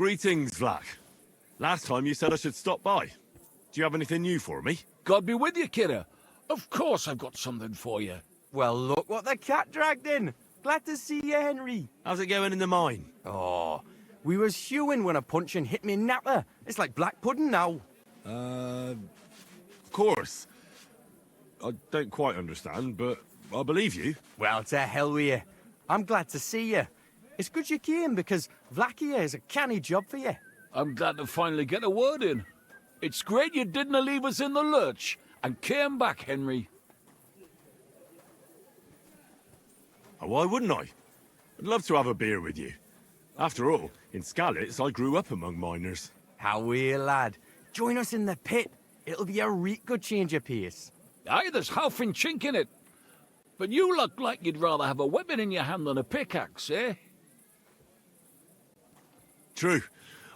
Greetings, Vlak. Last time you said I should stop by. Do you have anything new for me? God be with you, kidder. Of course I've got something for you. Well, look what the cat dragged in. Glad to see you, Henry. How's it going in the mine? Oh, we was hewing when a puncheon hit me napper. It's like black pudding now. Of course. I don't quite understand, but I believe you. Well, to hell with you. I'm glad to see you. It's good you came because Vlak here is a canny job for you. I'm glad to finally get a word in. It's great you didn't leave us in the lurch and came back, Henry. Oh, why wouldn't I? I'd love to have a beer with you. After all, in Skalitz, I grew up among miners. How are you, lad? Join us in the pit. It'll be a reet good change of pace. Aye, there's half and chink in it. But you look like you'd rather have a weapon in your hand than a pickaxe, eh? True.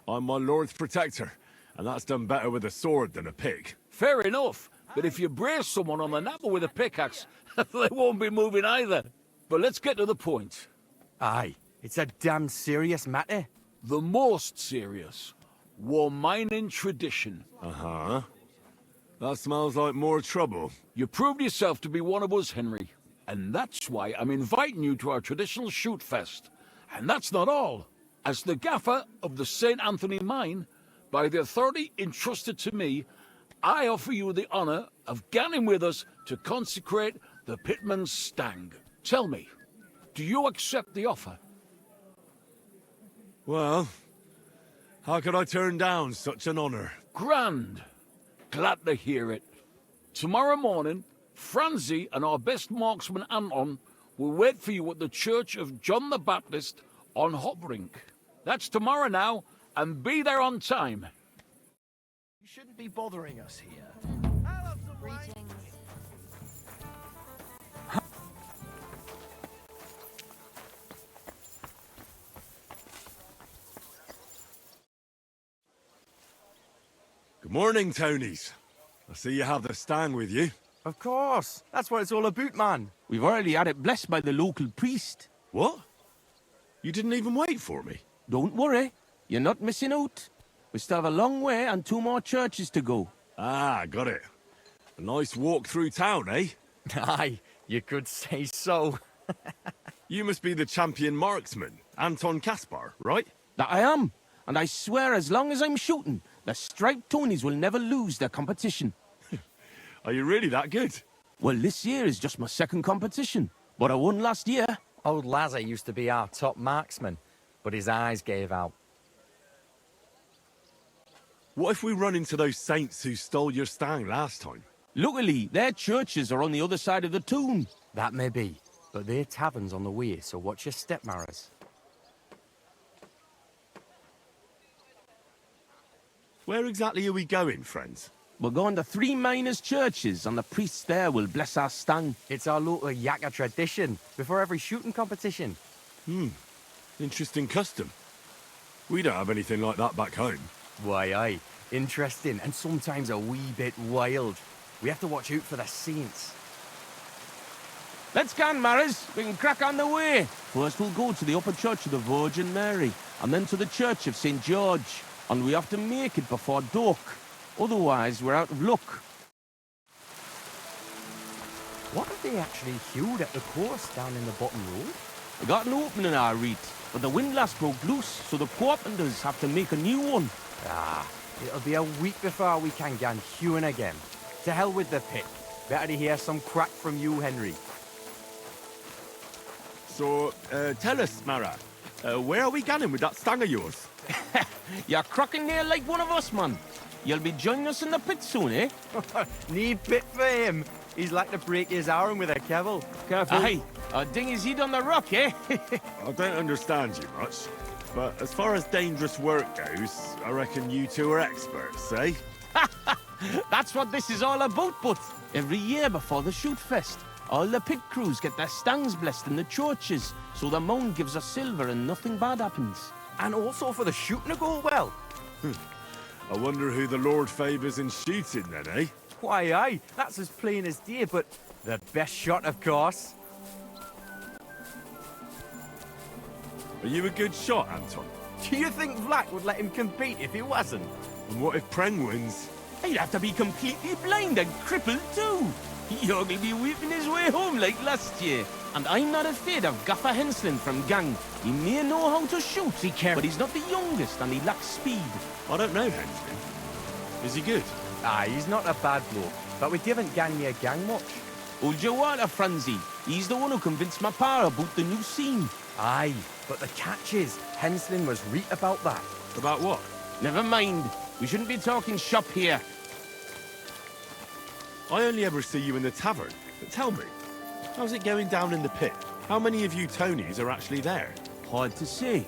I'm my lord's protector, and that's done better with a sword than a pick. Fair enough. But if you brace someone on the napper with a pickaxe, they won't be moving either. But let's get to the point. Aye, it's a damn serious matter. The most serious. War mining tradition. Uh-huh. That smells like more trouble. You proved yourself to be one of us, Henry. And that's why I'm inviting you to our traditional shoot fest. And that's not all. As the gaffer of the St. Anthony mine, by the authority entrusted to me, I offer you the honor of ganning with us to consecrate the pitman's stang. Tell me, do you accept the offer? Well, how could I turn down such an honor? Grand. Glad to hear it. Tomorrow morning, Franzi and our best marksman Anton will wait for you at the Church of John the Baptist on Hobrink. That's tomorrow now, and be there on time. You shouldn't be bothering us here. Greetings. Good morning, Tonies. I see you have the stang with you. Of course. That's what it's all about, man. We've already had it blessed by the local priest. What? You didn't even wait for me? Don't worry, you're not missing out. We still have a long way and 2 more churches to go. Ah, got it. A nice walk through town, eh? Aye, you could say so. You must be the champion marksman, Anton Kaspar, right? That I am, and I swear as long as I'm shooting, the striped Tonies will never lose their competition. Are you really that good? Well, this year is just my 2nd competition, but I won last year. Old Lazar used to be our top marksman, but his eyes gave out. What if we run into those saints who stole your stang last time? Luckily, their churches are on the other side of the tomb. That may be, but their tavern's on the way, so watch your step, Maras. Where exactly are we going, friends? We're going to 3 miners' churches, and the priests there will bless our stang. It's our local Yaka tradition, before every shooting competition. Interesting custom. We don't have anything like that back home. Why, aye. Interesting, and sometimes a wee bit wild. We have to watch out for the saints. Let's go, Maris. We can crack on the way. First, we'll go to the upper church of the Virgin Mary, and then to the church of St. George. And we have to make it before dark. Otherwise, we're out of luck. What if they actually hewed at the course down in the bottom road? We got an opening in our reed, but the windlass broke loose, so the carpenters have to make a new one. Ah, it'll be a week before we can get hewing again. To hell with the pit. Better to hear some crack from you, Henry. So, tell us, Mara, where are we going with that stang of yours? You're crocking there like one of us, man. You'll be joining us in the pit soon, eh? Need pit for him. He's like to break his arm with a kebble. Careful. Aye, a ding his head on the rock, eh? I don't understand you much, but as far as dangerous work goes, I reckon you two are experts, eh? That's what this is all about, but every year before the shoot fest, all the pit crews get their stangs blessed in the churches, so the mound gives us silver and nothing bad happens. And also for the shooting to go well. I wonder who the Lord favours in shooting then, eh? Why, aye, that's as plain as day, but the best shot, of course. Are you a good shot, Anton? Do you think Vlad would let him compete if he wasn't? And what if Preng wins? He'd have to be completely blind and crippled too. York will be weeping his way home like last year. And I'm not afraid of Gaffer Henslin from Gang. He may know how to shoot, but he's not the youngest and he lacks speed. I don't know, Hensley. Is he good? Aye, he's not a bad bloke, but we haven't gang near gang much. Hold your water, Franzi. He's the one who convinced my pa about the new scene. Aye, but the catch is, Henslin was right about that. About what? Never mind. We shouldn't be talking shop here. I only ever see you in the tavern. But tell me, how's it going down in the pit? How many of you Tonies are actually there? Hard to say.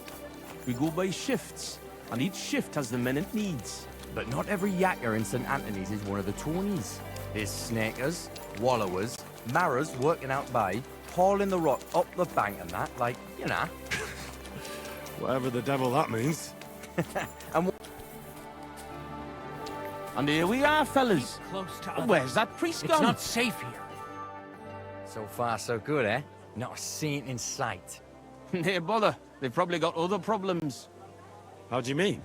We go by shifts, and each shift has the men it needs. But not every yakker in St. Anthony's is one of the Tonies. There's snakers, wallowers, marras working out by, hauling the rock up the bank and that, like, you know. Whatever the devil that means. And here we are, fellas. Close to Where's that priest It's gone? not safe here. So far, so good, eh? Not a saint in sight. Hey, bother. They've probably got other problems. How do you mean?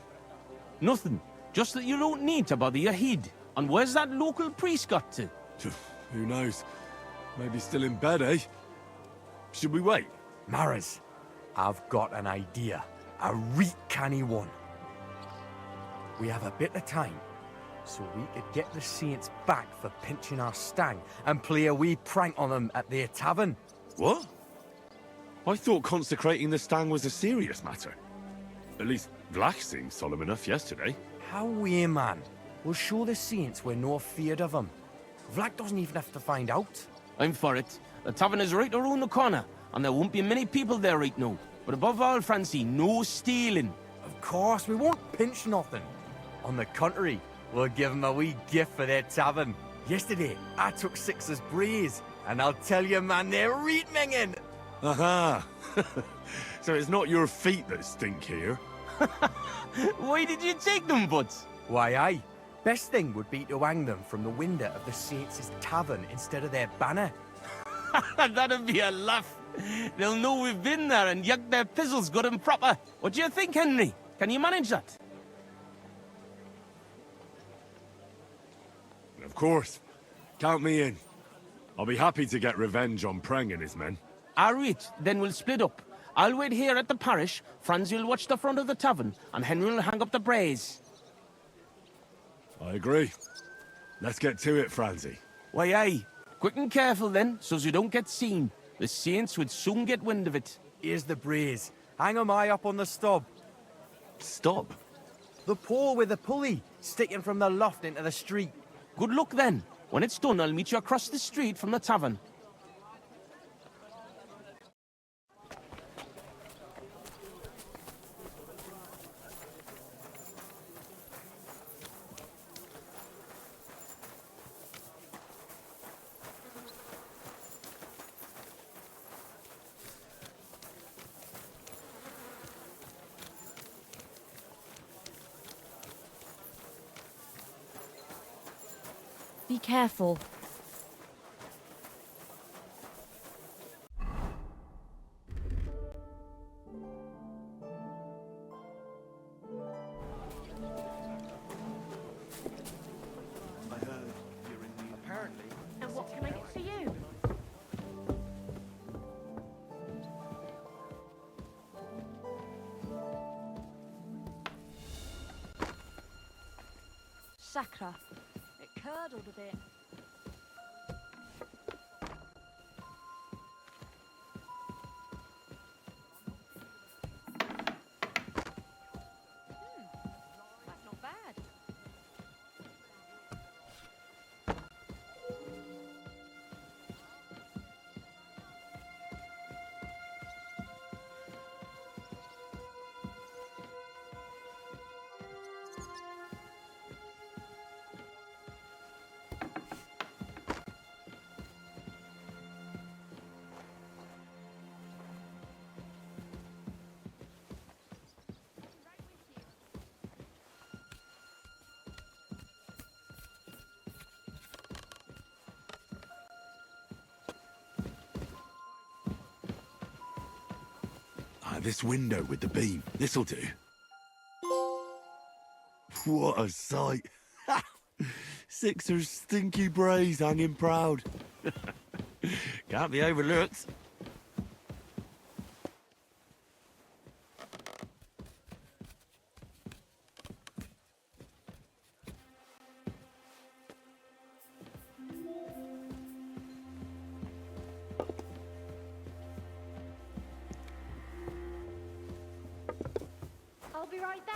Nothing. Just that you don't need to bother your head. And where's that local priest got to? Who knows? Maybe still in bed, eh? Should we wait? Maras, I've got an idea. A reet canny one. We have a bit of time, so we could get the saints back for pinching our stang and play a wee prank on them at their tavern. What? I thought consecrating the stang was a serious matter. At least Vlach seemed solemn enough yesterday. How we, man? We'll show the saints we're no feared of them. Vlad doesn't even have to find out. I'm for it. The tavern is right around the corner, and there won't be many people there right now. But above all, Francie, no stealing. Of course, we won't pinch nothing. On the contrary, we'll give them a wee gift for their tavern. Yesterday, I took 6 as braes, and I'll tell you, man, they're reet minging. Aha! So it's not your feet that stink here. Why did you take them, Butts? Why, aye. Best thing would be to hang them from the window of the saints' tavern instead of their banner. That'd be a laugh. They'll know we've been there and yuck their pizzles good and proper. What do you think, Henry? Can you manage that? Of course. Count me in. I'll be happy to get revenge on Preng and his men. All right, then we'll split up. I'll wait here at the parish, Franz will watch the front of the tavern, and Henry will hang up the braes. I agree. Let's get to it, Franzi. Why, aye. Quick and careful then, so's you don't get seen. The saints would soon get wind of it. Here's the braes. Hang 'em high up on the stub. Stop. The pole with the pulley, sticking from the loft into the street. Good luck then. When it's done, I'll meet you across the street from the tavern. Be careful. Apparently. And what can I get for you? Sacra. It curdled a bit. That's not bad. Ah, this window with the beam. This'll do. What a sight. 6's stinky braes hanging proud. Can't be overlooked. I'll be right there.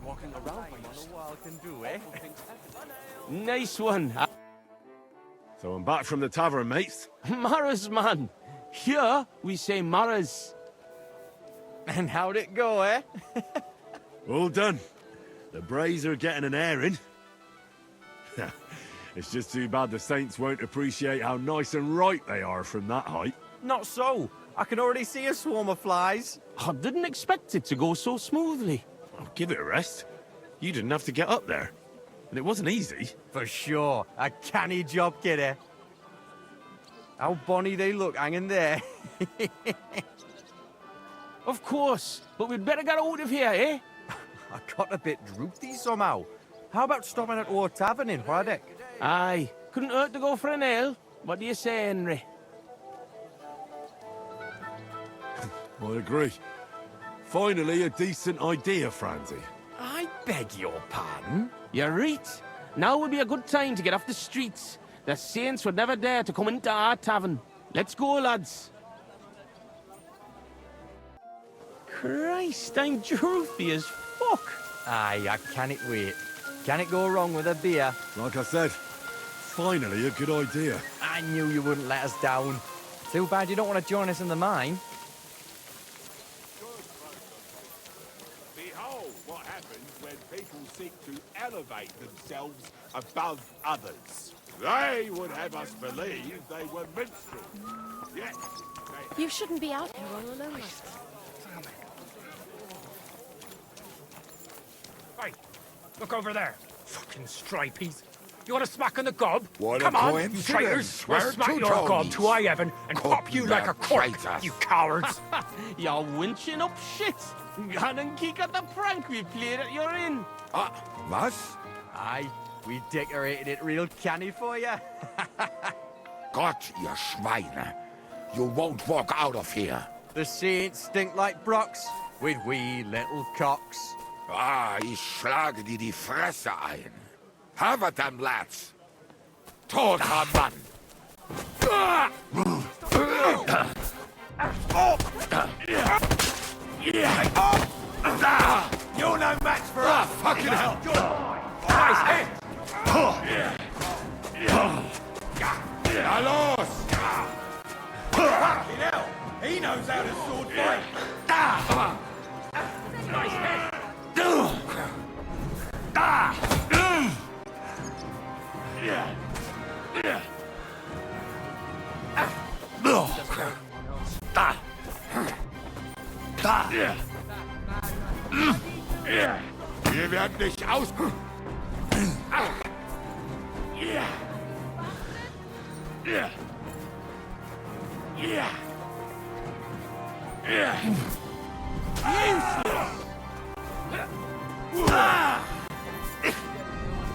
Walking around for a while can do, eh? Nice one. So I'm back from the tavern, mates. Maras, man. Here we say Maras. And how'd it go, eh? All done. The braes are getting an airing. It's just too bad the saints won't appreciate how nice and right they are from that height. Not so. I can already see a swarm of flies. I didn't expect it to go so smoothly. Oh, give it a rest. You didn't have to get up there. And it wasn't easy. For sure. A canny job, kiddy. How bonny they look hanging there. Of course, but we'd better get out of here, eh? I got a bit droopy somehow. How about stopping at our tavern in Hradek? Aye, couldn't hurt to go for an ale. What do you say, Henry? I agree. Finally, a decent idea, Francie. I beg your pardon? You're right. Now would be a good time to get off the streets. The saints would never dare to come into our tavern. Let's go, lads. Christ, I'm droopy as fuck. Aye, I can't wait. Can it go wrong with a beer? Like I said, finally a good idea. I knew you wouldn't let us down. Too bad you don't want to join us in the mine. Behold what happens when people seek to elevate themselves above others. They would have us believe they were minstrels. Yes, they You shouldn't be out here all alone like this. Hey, look over there. Fucking stripies. You want to smack on the gob? What a Come on, you coincidence. traitors. We'll We're smack two your gob Tonies. to I Evan and pop you like a cork, traitors. you cowards. You're winching up shit. Gone and kick at the prank we played at your inn. Was? Aye, we decorated it real canny for you. Gott, ihr Schweine. You won't walk out of here. The saints stink like brocks with wee little cocks. Ich schlage dir die Fresse ein. Have them, lads. Toter Mann. You're no match for us! Fucking hell. Nice hit. Na los! Fucking hell! He knows how to sword fight! Nice hit. Wir werden dich aus...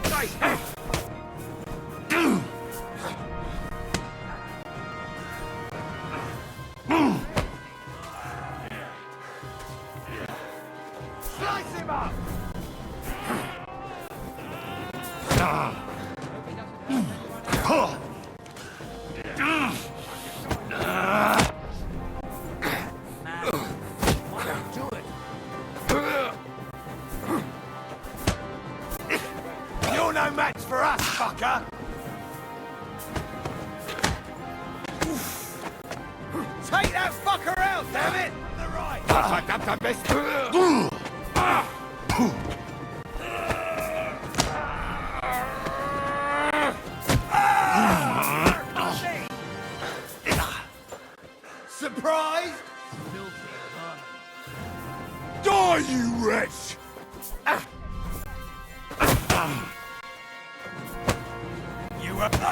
Nice hit. Slice him up! You're no match for us, fucker! Take that fucker out, damn it! The right! Verdammter Mist! Surprised? Die, you wretch! You were... Christ,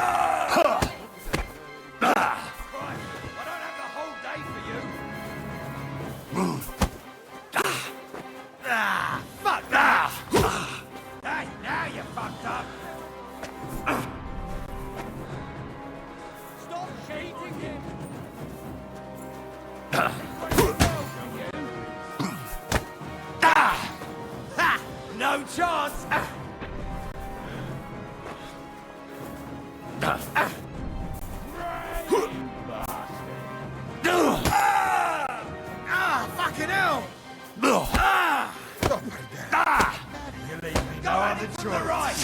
I don't have the whole day for you. No chance! Fucking hell! You leave me no other choice. Right.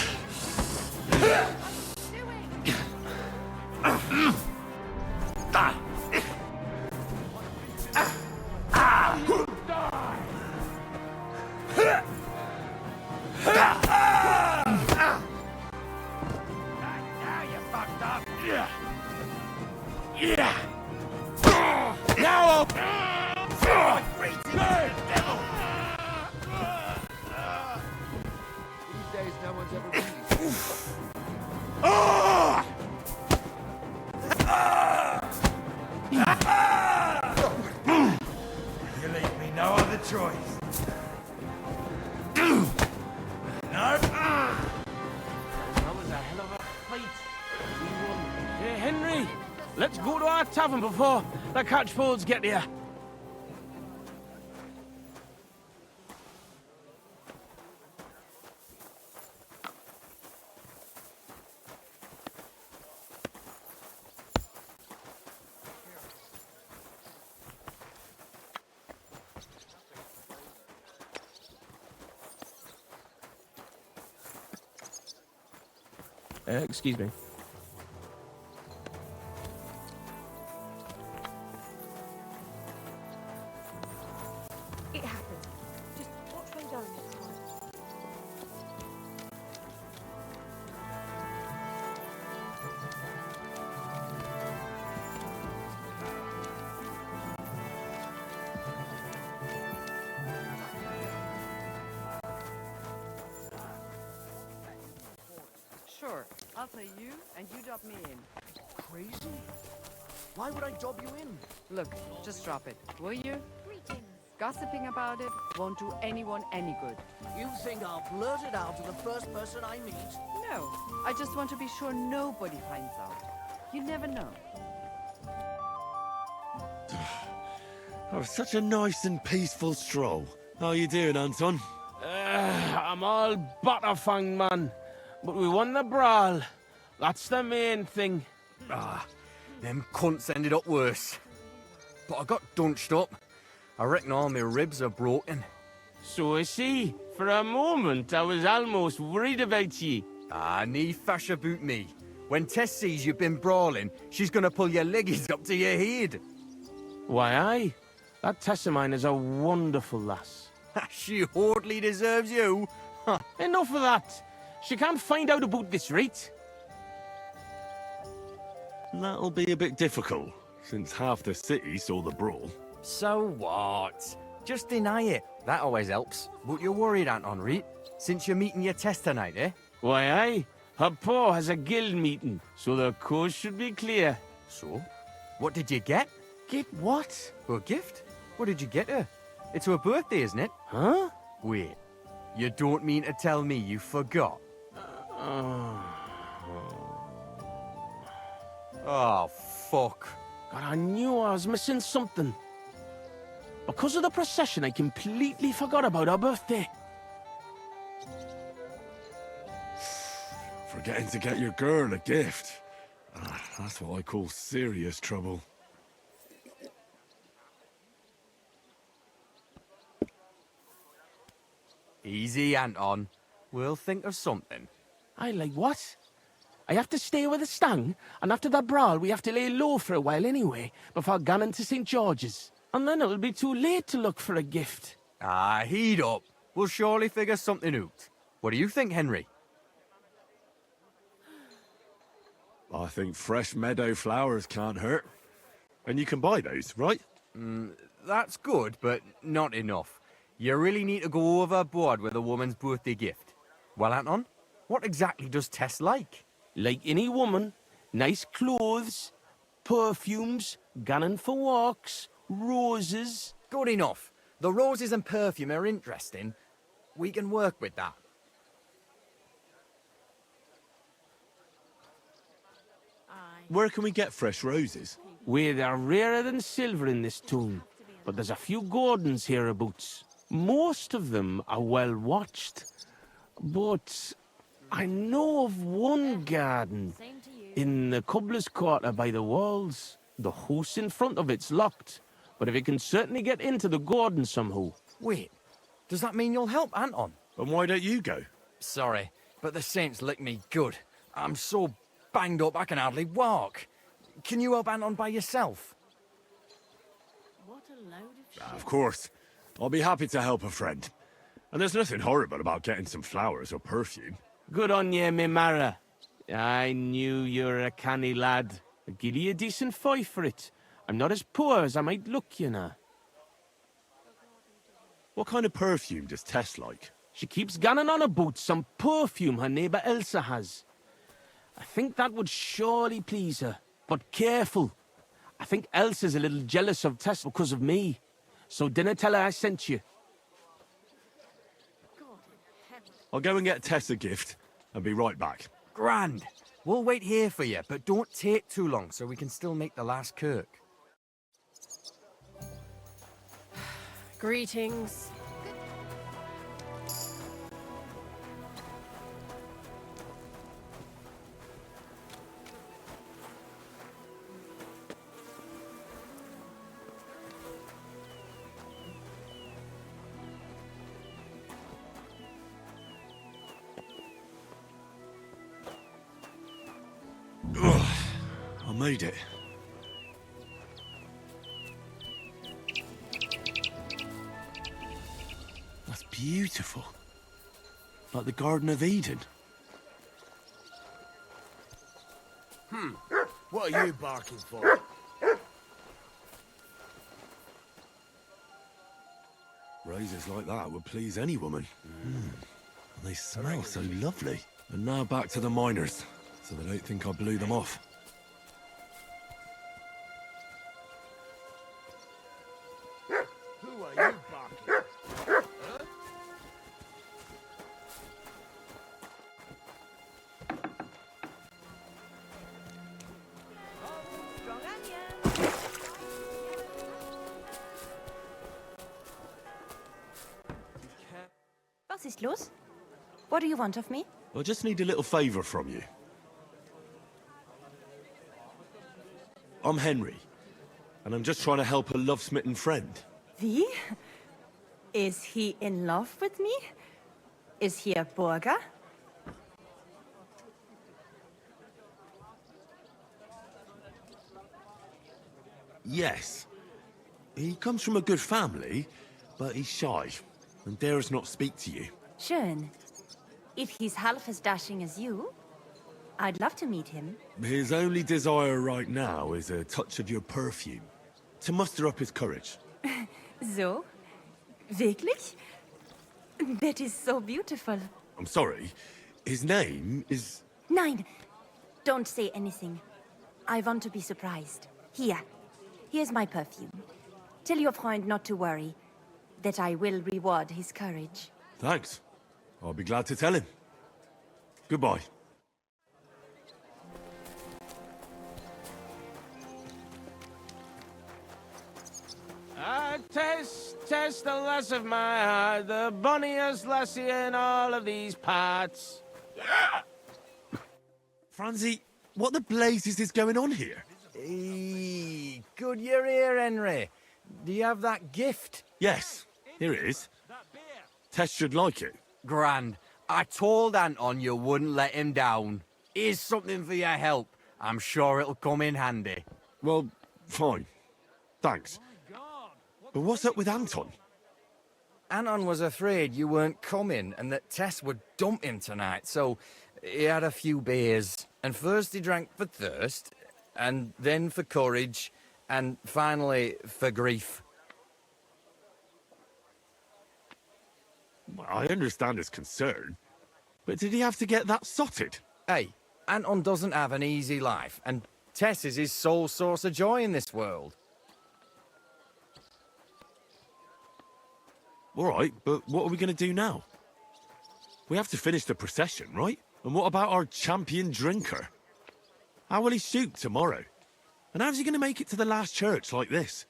You leave me no other choice. No. That was a hell of a fight. We won. Hey, Henry, let's go to our tavern before the catchpoles get here. Excuse me. It happened. Just watch where you go next time. Sure, I'll pay you, and you drop me in. Crazy? Why would I dob you in? Look, just drop it, will you? Greetings. Gossiping about it won't do anyone any good. You think I'll blurt it out to the first person I meet? No, I just want to be sure nobody finds out. You never know. Oh, such a nice and peaceful stroll. How you doing, Anton? I'm all butterfang, man. But we won the brawl. That's the main thing. Them cunts ended up worse. But I got dunched up. I reckon all my ribs are broken. So I see. For a moment, I was almost worried about ye. Nee fash about me. When Tess sees you've been brawling, she's gonna pull your leggies up to your head. Why, aye. That Tess of mine is a wonderful lass. She hardly deserves you. Enough of that. She can't find out about this, right? That'll be a bit difficult, since half the city saw the brawl. So what? Just deny it. That always helps. But you're worried, Anton, right? Since you're meeting your Tess tonight, eh? Why, aye. Her pa has a guild meeting, so the coast should be clear. So? What did you get? Get what? A gift? What did you get her? It's her birthday, isn't it? Huh? Wait. You don't mean to tell me you forgot? Oh, fuck. God, I knew I was missing something. Because of the procession, I completely forgot about her birthday. Forgetting to get your girl a gift. That's what I call serious trouble. Easy, Anton. We'll think of something. I like what? I have to stay with the stang, and after that brawl we have to lay low for a while anyway, before going to St. George's. And then it'll be too late to look for a gift. Heat up. We'll surely figure something out. What do you think, Henry? I think fresh meadow flowers can't hurt. And you can buy those, right? That's good, but not enough. You really need to go overboard with a woman's birthday gift. Well, Anton, what exactly does Tess like? Like any woman, nice clothes, perfumes, gunning for walks, roses. Good enough. The roses and perfume are interesting. We can work with that. Where can we get fresh roses? Where they're rarer than silver in this town, but there's a few gardens hereabouts. Most of them are well watched, But I know of one garden in the cobbler's quarter by the walls. The house in front of it's locked, but if you can certainly get into the garden somehow. Wait, does that mean you'll help Anton? And why don't you go? Sorry, but the saints licked me good. I'm so banged up I can hardly walk. Can you help Anton by yourself? What a load of shit. Of course. I'll be happy to help a friend. And there's nothing horrible about getting some flowers or perfume. Good on ye, me Mara. I knew you were a canny lad. I'll give you a decent fight for it. I'm not as poor as I might look, you know. What kind of perfume does Tess like? She keeps ganning on about some perfume her neighbour Elsa has. I think that would surely please her. But careful. I think Elsa's a little jealous of Tess because of me. So dinna tell her I sent you. I'll go and get Tess a gift and be right back. Grand. We'll wait here for you, but don't take too long so we can still make the last kirk. Greetings. I made it. That's beautiful. Like the Garden of Eden. What are you barking for? Roses like that would please any woman. And they smell so lovely. And now back to the miners, so they don't think I blew them off. Who are you barking? Was ist los? What do you want of me? I just need a little favour from you. I'm Henry, and I'm just trying to help a love-smitten friend. Wie? Is he in love with me? Is he a Burger? Yes. He comes from a good family, but he's shy, and dares not speak to you. Schön. If he's half as dashing as you, I'd love to meet him. His only desire right now is a touch of your perfume, to muster up his courage. So? Wirklich? That is so beautiful. I'm sorry, his name is... Nein, don't say anything. I want to be surprised. Here's my perfume. Tell your friend not to worry, that I will reward his courage. Thanks. I'll be glad to tell him. Goodbye. Tess, the lass of my heart, the bonniest lassie in all of these parts. Franzi, what the blazes is going on here? Hey, good you're here, Henry. Do you have that gift? Yes, here it is. Tess should like it. Grand. I told Anton you wouldn't let him down. Here's something for your help. I'm sure it'll come in handy. Well, fine. Thanks. But what's up with Anton? Anton was afraid you weren't coming and that Tess would dump him tonight, so he had a few beers. And first he drank for thirst, and then for courage, and finally for grief. I understand his concern, but did he have to get that sotted? Hey, Anton doesn't have an easy life, and Tess is his sole source of joy in this world. All right, but what are we going to do now? We have to finish the procession, right? And what about our champion drinker? How will he shoot tomorrow? And how's he going to make it to the last church like this?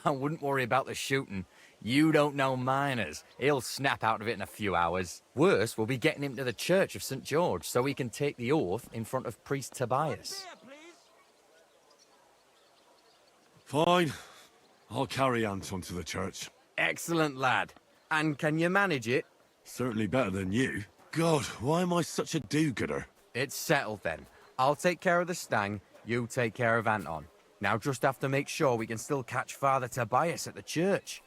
I wouldn't worry about the shooting. You don't know miners. He'll snap out of it in a few hours. Worse, we'll be getting him to the Church of St. George so he can take the oath in front of Priest Tobias. Fine. I'll carry Anton to the church. Excellent, lad. And can you manage it? Certainly better than you. God, why am I such a do-gooder? It's settled then. I'll take care of the stang, you take care of Anton. Now just have to make sure we can still catch Father Tobias at the church.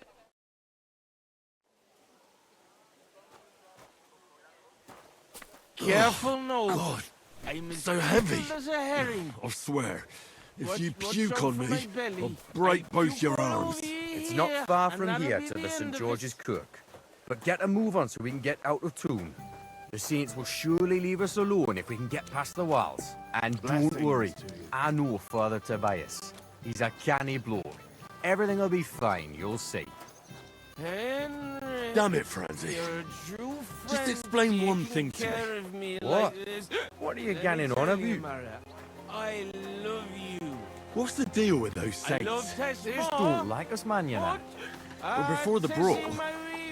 Careful now. God, I'm so heavy. As a herring. I swear, if Watch- you watch puke out on for me, my belly. I'll break I both puke your all arms. over It's here, not far and from that'll here be to the the end St. of George's it. Kirk. But get a move on so we can get out of tune. The saints will surely leave us alone if we can get past the walls. And don't worry, I know Father Tobias. He's a canny bloke. Everything will be fine, you'll see. Henry, Damn it, Francie. you're a true Just friend explain one taking thing to me. care of me What? like this. What are you Let me ganning on tell you, about? Mara, I love you. What's the deal with those I love saints? Tess They just more. don't like us, man, you know. Well, before the brawl,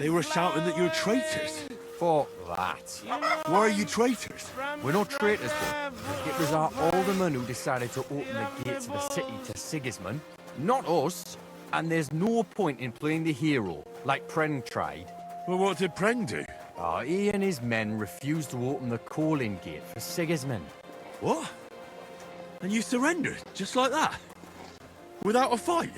they were shouting that you were traitors. Fuck that. Why are you traitors? We're not traitors, but it was our alderman who decided to open the gates of the city to Sigismund, not us. And there's no point in playing the hero, like Pren tried. Well, what did Preng do? He and his men refused to open the calling gate for Sigismund. What? And you surrendered, just like that? Without a fight?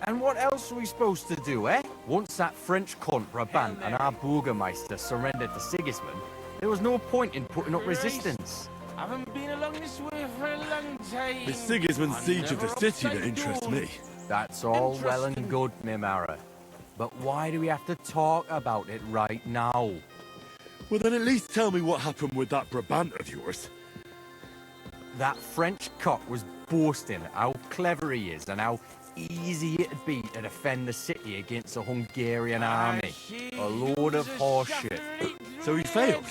And what else are we supposed to do, eh? Once that French cunt Brabant and our Burgermeister surrendered to Sigismund, there was no point in putting up resistance. I haven't been along this way for a long time. It's Sigismund's I siege of the never city that upside interests down. me. That's all well and Interesting. good, Mimara. But why do we have to talk about it right now? Well, then at least tell me what happened with that Brabant of yours. That French cock was boasting how clever he is and how easy it'd be to defend the city against a Hungarian army. A load of horseshit. So he failed?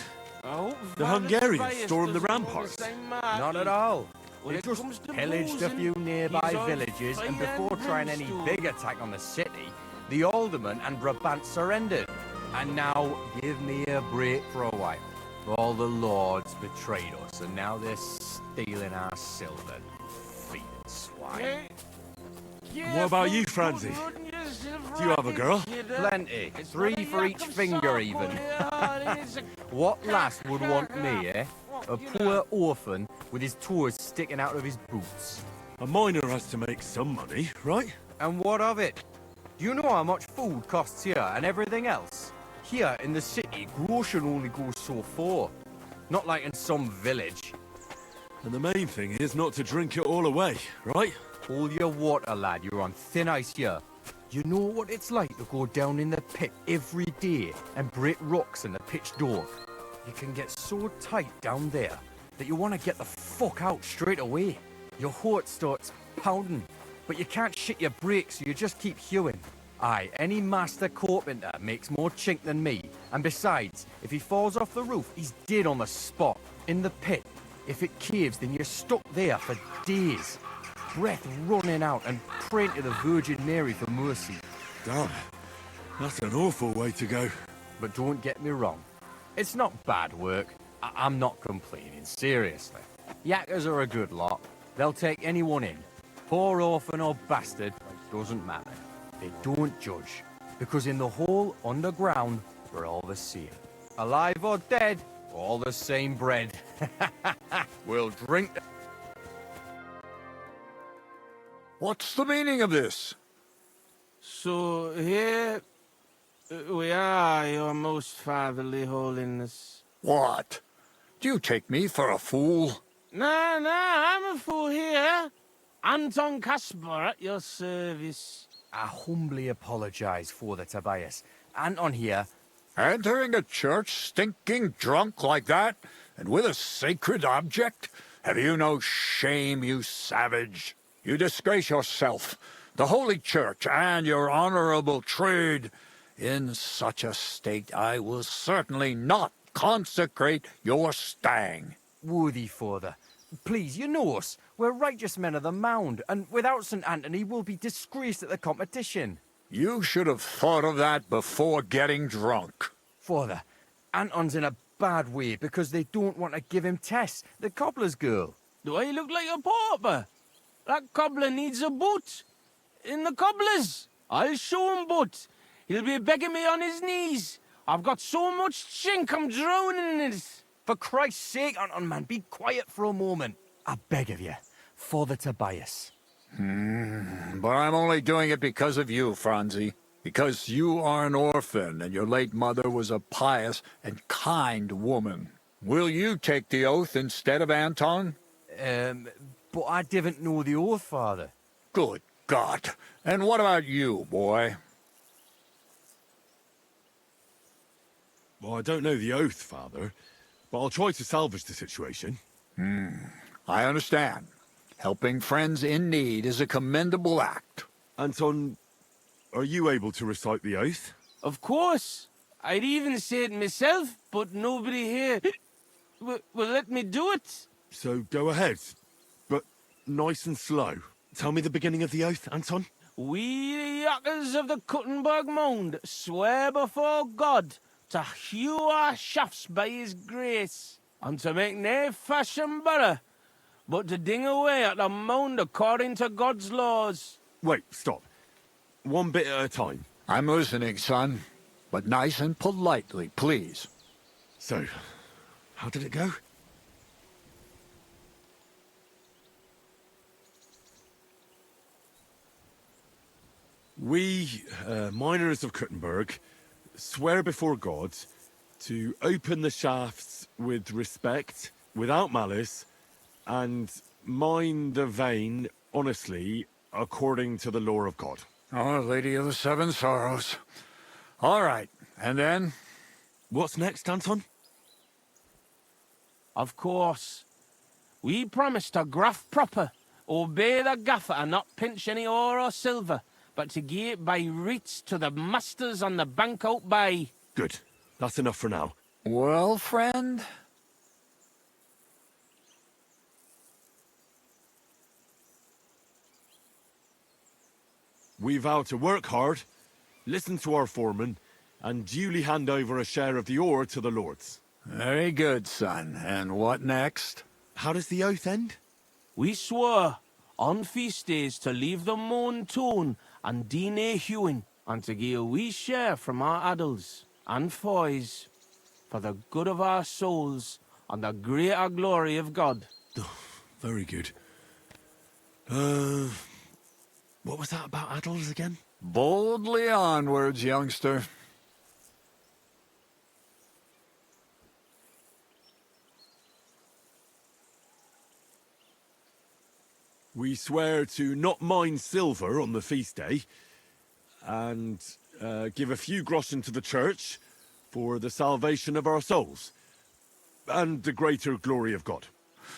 The Hungarians stormed the ramparts? Not at all. When They it just comes to pillaged a boozing, few nearby he's on villages, and fire before and trying any brimstone. big attack on the city, the alderman and Brabant surrendered. And now, give me a break for a while. All the lords betrayed us, and now they're stealing our silver. Feeding swine. What about you, Francie? Do you have a girl? Plenty. 3 for each finger, even. What lass would want me, eh? A poor orphan with his toes sticking out of his boots. A miner has to make some money, right? And what of it? Do you know how much food costs here and everything else? Here in the city, grocery only goes so far. Not like in some village. And the main thing is not to drink it all away, right? Hold your water, lad. You're on thin ice here. You know what it's like to go down in the pit every day and break rocks in the pitch dark. You can get so tight down there that you want to get the fuck out straight away. Your heart starts pounding, but you can't shit your brakes, so you just keep hewing. Aye, any master carpenter makes more chink than me. And besides, if he falls off the roof, he's dead on the spot, in the pit. If it caves, then you're stuck there for days. Breath running out and praying to the Virgin Mary for mercy. Damn, that's an awful way to go. But don't get me wrong. It's not bad work. I'm not complaining, seriously. Yakkers are a good lot. They'll take anyone in. Poor orphan or bastard, doesn't matter. They don't judge. Because in the whole underground, we're all the same. Alive or dead, all the same bread. We'll drink. What's the meaning of this? So here we are, your most fatherly holiness. What? Do you take me for a fool? Nah, I'm a fool here. Anton Caspar at your service. I humbly apologize for the Tobias. Anton here. Entering a church stinking drunk like that, and with a sacred object? Have you no shame, you savage? You disgrace yourself, the Holy Church, and your honorable trade. In such a state, I will certainly not consecrate your stang. Worthy father, please, you know us. We're righteous men of the Mound, and without St. Anthony, we'll be disgraced at the competition. You should have thought of that before getting drunk. Father, Anton's in a bad way because they don't want to give him Tess, the cobbler's girl. Do I look like a pauper? That cobbler needs a boot. In the cobbler's. I'll show him boot. He'll be begging me on his knees. I've got so much chink, I'm drowning in it. For Christ's sake, Anton, man, be quiet for a moment. I beg of you, Father Tobias. But I'm only doing it because of you, Franzi. Because you are an orphan, and your late mother was a pious and kind woman. Will you take the oath instead of Anton? But I didn't know the oath, Father. Good God. And what about you, boy? Well, I don't know the oath, Father, but I'll try to salvage the situation. I understand. Helping friends in need is a commendable act. Anton, are you able to recite the oath? Of course. I'd even say it myself, but nobody here will let me do it. So go ahead, but nice and slow. Tell me the beginning of the oath, Anton. We, the yakkers of the Kuttenberg Mound, swear before God to hew our shafts by his grace, and to make nae fashion borough, but to ding away at the mound according to God's laws. Wait, stop. One bit at a time. I'm listening, son. But nice and politely, please. So, how did it go? We, miners of Kuttenberg, swear before God to open the shafts with respect, without malice, and mine the vein honestly, according to the law of God. Our Lady of the Seven Sorrows. All right, and then? What's next, Anton? Of course. We promise to graft proper, obey the gaffer and not pinch any ore or silver, but to gie it by reets to the masters on the bank out by. Good. That's enough for now. Well, friend? We vow to work hard, listen to our foreman, and duly hand over a share of the ore to the lords. Very good, son. And what next? How does the oath end? We swore on feast days to leave the moan tone and do nae hewing, and to gie a wee share from our addles and foys for the good of our souls and the greater glory of God. Oh, very good. What was that about addles again? Boldly onwards, youngster. We swear to not mine silver on the feast day, and give a few groschen to the church for the salvation of our souls, and the greater glory of God.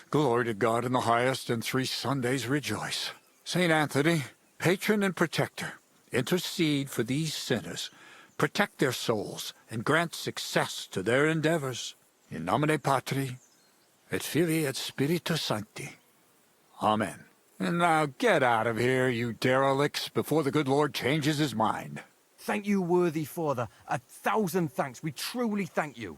Glory to God in the highest, and 3 Sundays rejoice. Saint Anthony, patron and protector, intercede for these sinners, protect their souls, and grant success to their endeavors. In nomine Patri, et Filii et Spiritus Sancti. Amen. And now get out of here, you derelicts, before the good Lord changes his mind. Thank you, worthy Father. 1,000 thanks. We truly thank you.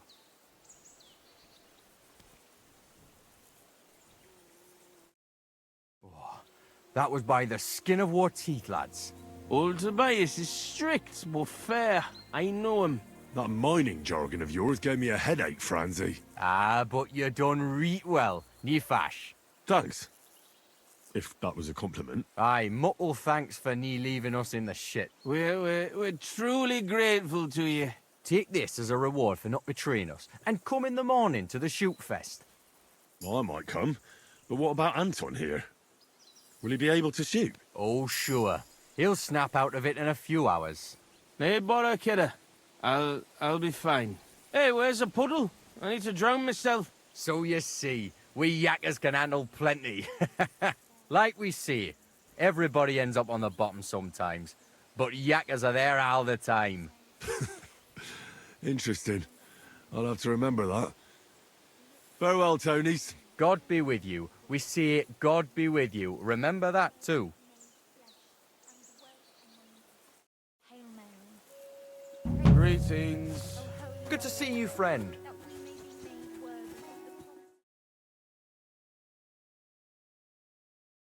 Oh, that was by the skin of our teeth, lads. Old Tobias is strict but fair. I know him. That mining jargon of yours gave me a headache, Franzi. Ah, but you done reet well. Ni fash. Thanks. If that was a compliment. Aye, muckle thanks for nie leaving us in the shit. We're truly grateful to you. Take this as a reward for not betraying us, and come in the morning to the shoot fest. Well, I might come, but what about Anton here? Will he be able to shoot? Oh, sure. He'll snap out of it in a few hours. Hey, bother, kidder. I'll be fine. Hey, where's the puddle? I need to drown myself. So you see, we yakkers can handle plenty. Like we say, everybody ends up on the bottom sometimes, but yakkers are there all the time. Interesting. I'll have to remember that. Farewell, Tonies. God be with you. We say God be with you. Remember that too. Greetings. Good to see you, friend.